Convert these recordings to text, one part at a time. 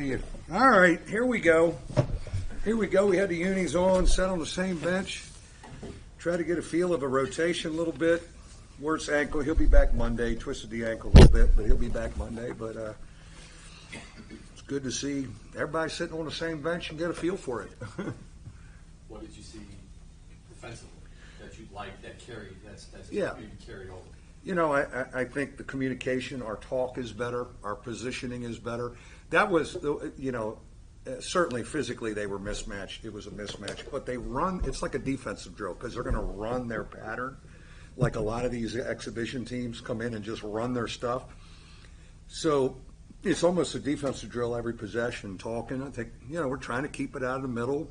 see you. All right, here we go. Here we go. We had the unis on, sat on the same bench. Try to get a feel of a rotation a little bit. Worse ankle. He'll be back Monday. Twisted the ankle a little bit, but he'll be back Monday. But it's good to see everybody sitting on the same bench and get a feel for it. What did you see defensively that you liked, that carried, that's Yeah. maybe carried over? You know, I think the communication, our talk is better, our positioning is better. That was, certainly physically they were mismatched. It was a mismatch. But they run, it's like a defensive drill because they're going to run their pattern. Like a lot of these exhibition teams come in and just run their stuff. So it's almost a defensive drill every possession, talking. I think, we're trying to keep it out of the middle.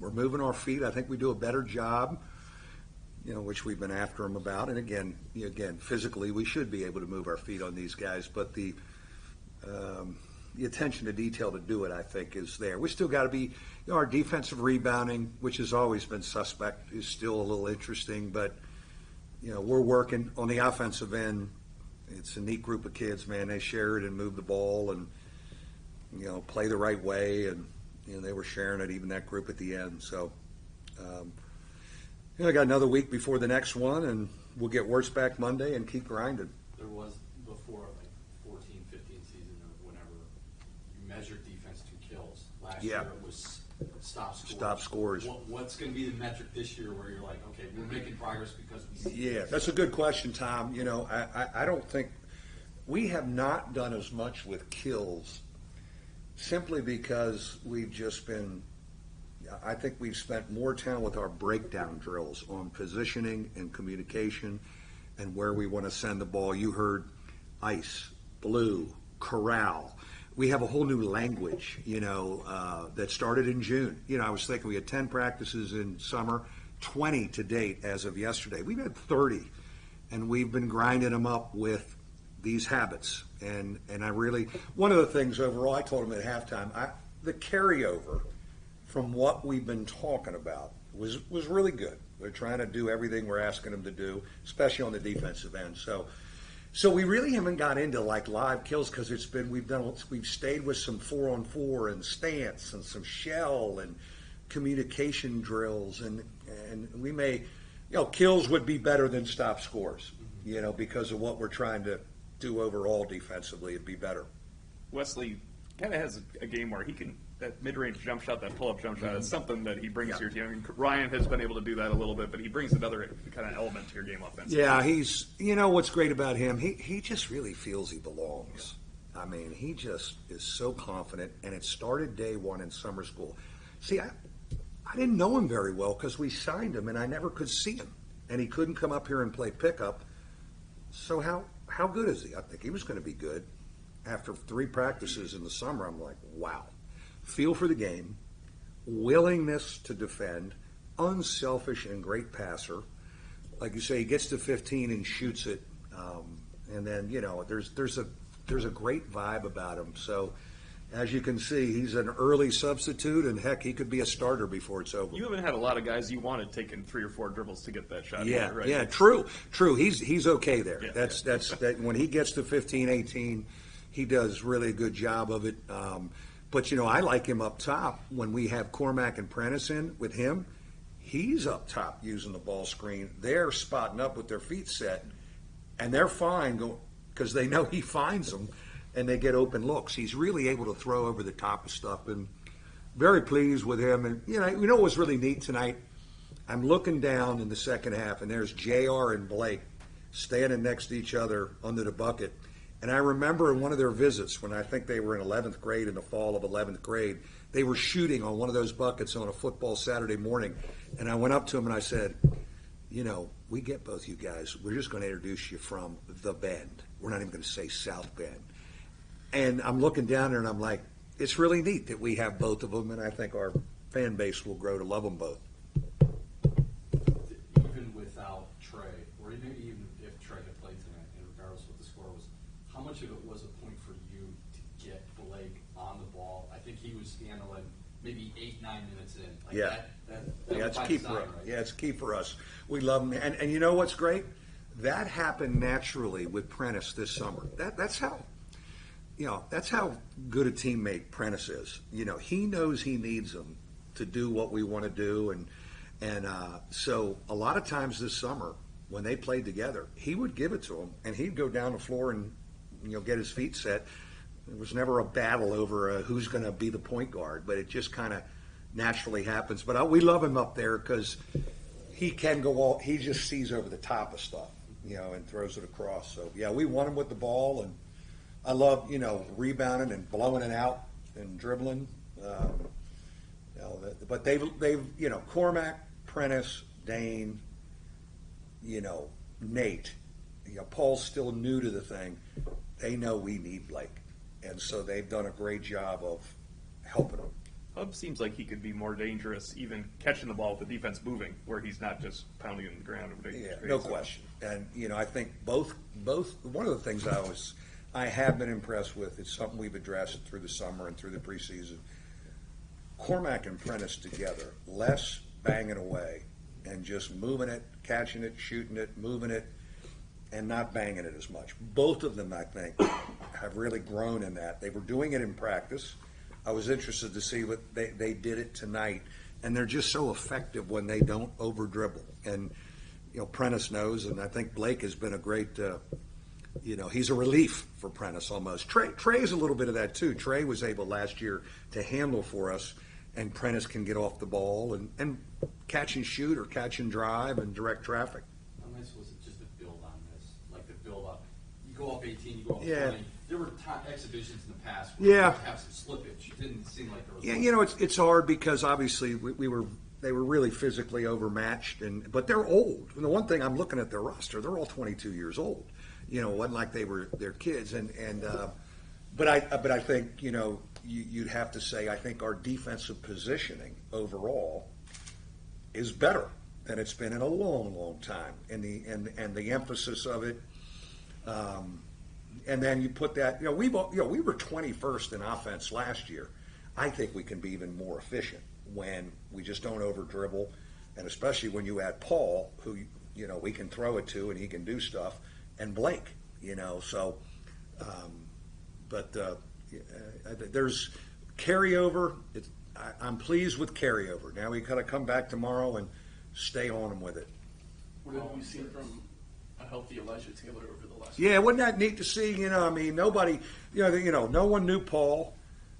We're moving our feet. I think we do a better job, which we've been after them about. And again, physically, we should be able to move our feet on these guys. But the attention to detail to do it, I think, is there. We still got to be, our defensive rebounding, which has always been suspect, is still a little interesting. But, we're working on the offensive end. It's a neat group of kids, man. They share it and move the ball and, play the right way. And, they were sharing it, even that group at the end. So, I got another week before the next one, and we'll get worse back Monday and keep grinding. There was before, 14, 15 season or whenever you measured defense to kills. Last year it was stop scores. Stop scores. What's going to be the metric this year where you're like, okay, we're making progress because we see Yeah, that's a good question, Tom. I don't think we have not done as much with kills simply because we've just been – I think we've spent more time with our breakdown drills on positioning and communication and where we want to send the ball. You heard ice, blue, corral. We have a whole new language, that started in June. I was thinking we had 10 practices in summer, 20 to date as of yesterday. We've had 30, and we've been grinding them up with these habits. And I really – one of the things overall, I told them at halftime, the carryover – from what we've been talking about was really good. They're trying to do everything we're asking them to do, especially on the defensive end. So we really haven't got into like live kills because we've stayed with some 4-on-4 and stance and some shell and communication drills and we may, kills would be better than stop scores, because of what we're trying to do overall defensively. It'd be better. Wesley kind of has a game where he can. That mid-range jump shot, that pull-up jump shot, is something that he brings to your team. I mean, Ryan has been able to do that a little bit, but he brings another kind of element to your game offensively. Yeah, he's, what's great about him, he just really feels he belongs. I mean, he just is so confident, and it started day one in summer school. See, I didn't know him very well because we signed him, and I never could see him, and he couldn't come up here and play pickup. So how good is he? I think he was going to be good. After 3 practices in the summer, I'm like, wow. Feel for the game, willingness to defend, unselfish and great passer. Like you say, he gets to 15 and shoots it, and then there's a great vibe about him. So as you can see, he's an early substitute, and heck, he could be a starter before it's over. You haven't had a lot of guys you wanted taking 3 or 4 dribbles to get that shot. Yeah, right? Yeah, true. He's okay there. Yeah, that's that when he gets to 15, 18, he does really a good job of it. But, I like him up top. When we have Cormac and Prentice in with him, he's up top using the ball screen. They're spotting up with their feet set, and they're fine because they know he finds them, and they get open looks. He's really able to throw over the top of stuff, and very pleased with him. And, what was really neat tonight? I'm looking down in the second half, and there's JR and Blake standing next to each other under the bucket. And I remember in one of their visits, when I think they were in 11th grade, in the fall of 11th grade, they were shooting on one of those buckets on a football Saturday morning. And I went up to them and I said, we get both you guys. We're just going to introduce you from the Bend. We're not even going to say South Bend. And I'm looking down there and I'm like, it's really neat that we have both of them. And I think our fan base will grow to love them both. Even without Trey, or maybe even if Trey had played tonight, and regardless of what the score was, how much of it was a point for you to get Blake on the ball? I think he was handling maybe 8-9 minutes in. It's key for us. Right? Yeah, it's key for us. We love him. And you know what's great? That happened naturally with Prentice this summer. That's how that's how good a teammate Prentice is. He knows he needs them to do what we want to do, and so a lot of times this summer when they played together, he would give it to him, and he'd go down the floor and get his feet set. There was never a battle over who's going to be the point guard, but it just kind of naturally happens. But we love him up there because he can go all. He just sees over the top of stuff, and throws it across. So yeah, we want him with the ball, and I love rebounding and blowing it out and dribbling. But they've Cormac, Prentice, Dane, Nate. Paul's still new to the thing. They know we need Blake, and so they've done a great job of helping him. Hub seems like he could be more dangerous, even catching the ball with the defense moving, where he's not just pounding it in the ground. Yeah, no question. And I think both. One of the things I have been impressed with. It's something we've addressed through the summer and through the preseason. Cormac and Prentice together, less banging away and just moving it, catching it, shooting it, moving it, and not banging it as much. Both of them, I think, have really grown in that. They were doing it in practice. I was interested to see what they did it tonight, and they're just so effective when they don't over dribble. And Prentice knows, and I think Blake has been a great. He's a relief for Prentice almost. Trey is a little bit of that too. Trey was able last year to handle for us, and Prentice can get off the ball and catch and shoot or catch and drive and direct traffic. How nice was it just to build on this? Like to build up. You go up 18, you go up 20. There were exhibitions in the past where you have some slippage. It didn't seem like there was. Yeah, it's hard because obviously they were really physically overmatched, but they're old. And the one thing I'm looking at their roster, they're all 22 years old. It wasn't like they're kids, but I think you'd have to say I think our defensive positioning overall is better than it's been in a long, long time, and the emphasis of it, and then you put that we were 21st in offense last year. I think we can be even more efficient when we just don't over dribble, and especially when you add Paul, who we can throw it to and he can do stuff. And Blake, so, there's carryover. I'm pleased with carryover. Now we got to come back tomorrow and stay on them with it. What have we seen from a healthy Elijah Taylor over the last? Yeah, wasn't that neat to see? Nobody, no one knew Paul.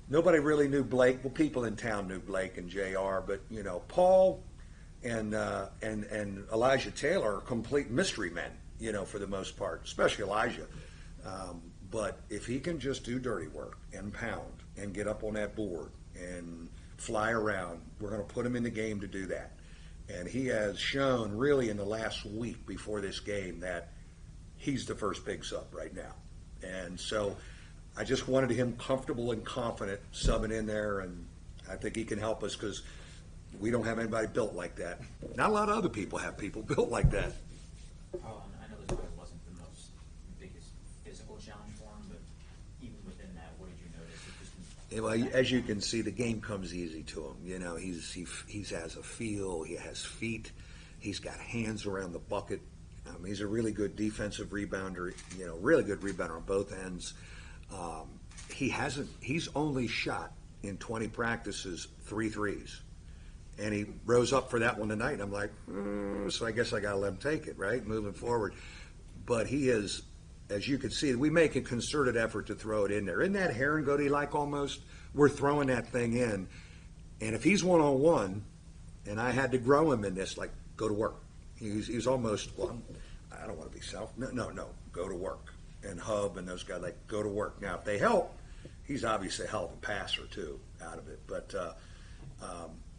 Nobody really knew Blake. Well, people in town knew Blake and JR, but Paul and Elijah Taylor are complete mystery men. For the most part, especially Elijah. But if he can just do dirty work and pound and get up on that board and fly around, we're going to put him in the game to do that. And he has shown really in the last week before this game that he's the first big sub right now. And so I just wanted him comfortable and confident subbing in there, and I think he can help us because we don't have anybody built like that. Not a lot of other people have people built like that. I know this probably wasn't the biggest physical challenge for him, but even within that, what did you notice? Well, as you can see, the game comes easy to him. He has a feel. He has feet. He's got hands around the bucket. He's a really good defensive rebounder. Really good rebounder on both ends. He's only shot in 20 practices 3 threes. And he rose up for that one tonight. And I'm like, so I guess I got to let him take it, right? Moving forward. But he is, as you can see, we make a concerted effort to throw it in there. Isn't that Herringgoody-like almost? We're throwing that thing in. And if he's one-on-one, and I had to grow him in this, like, go to work. He's almost, I don't want to be no, go to work. And Hub and those guys, like, go to work. Now, if they help, he's obviously a hell of a passer, too, out of it. But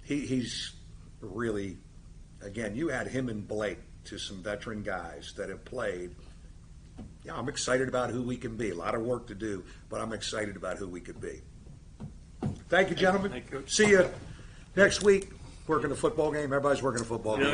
he's really, again, you add him and Blake to some veteran guys that have played. Yeah, I'm excited about who we can be. A lot of work to do, but I'm excited about who we could be. Thank you, gentlemen. Thank you, Coach. See you next week. Working a football game. Everybody's working a football game.